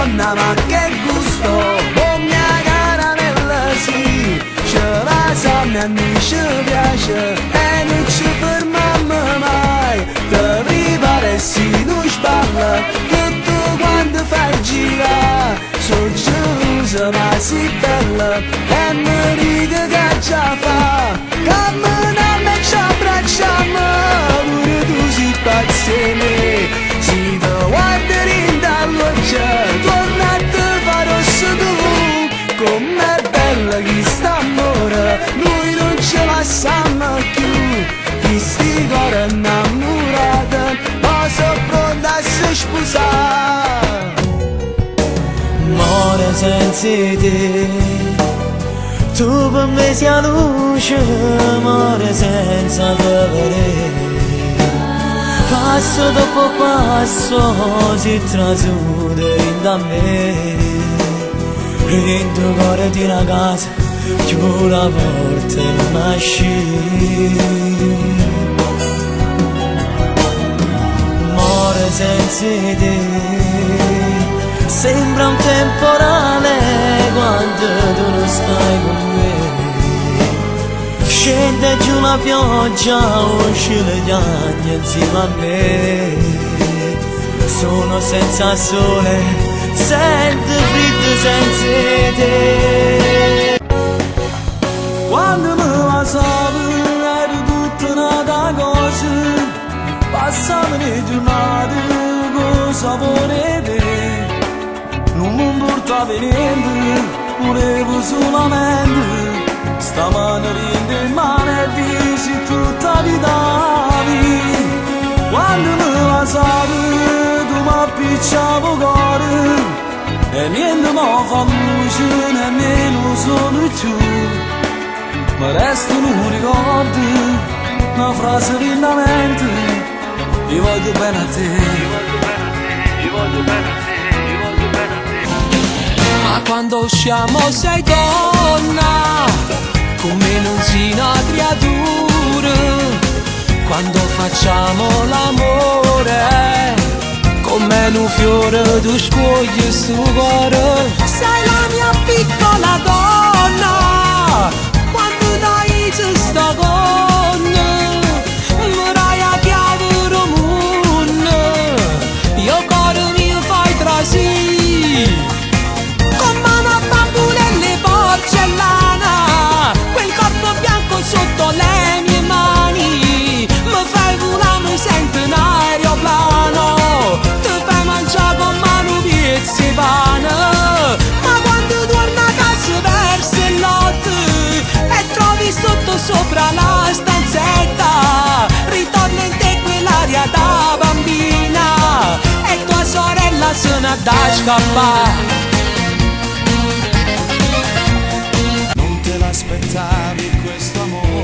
donna ma che gusto, oh mia caramella sì, ce la so mia ci piace e non ci fermiamo mai, te prepara si non sballa, tutto quando fai girare, sono gelosa ma si bella e mi dica che già fa, camminiamo e ci abbracciamo, pure tu si pazzene, si te guardi dall'occhio, torna a te farò tu, com'è bella chi sta amore, noi non ce la siamo più, chi sti cuore innamorata, ma sono pronta a si sposare. Amore senza te, tu per me sei la luce, amore senza te vedere. Passo dopo passo si trasuda da me, in tuo cuore di una casa, chiudo la porta e non esci. Amore senza te, sembra un temporale quando tu non stai con me. Scende giù la pioggia, uscire gli agni insieme a me. Sono senza sole, sento freddo senza te. Quando mi va solo, ero tutta un'altra cosa, passavo le giornate con sapore te. Non mi importava niente, volevo solamente stamane rinde in mano e dici tutta vita vi. Quando mi va sale, tu mi appicciavo cuore e niente mi fa luce, nemmeno solo tu. Ma restano un ricordo, una frase di una mente, io voglio bene a te, io voglio bene a te. Ma quando usciamo sei donna, come non si una creatura. Quando facciamo l'amore, come un fiore tu scogli sto cuore. Sei la mia piccola donna, quando dai ci sta con mi dai a chiave del mondo, io cuore mio fai trasì. Sotto le mie mani mi fai volare, mi sento un aeroplano, ti fai mangiare con mano pizza e pane. Ma quando torno a casa verso il notte e trovi sotto sopra la stanzetta, ritorna in te quell'aria da bambina e tua sorella se ne da scappare. Non te l'aspettavi questo amore,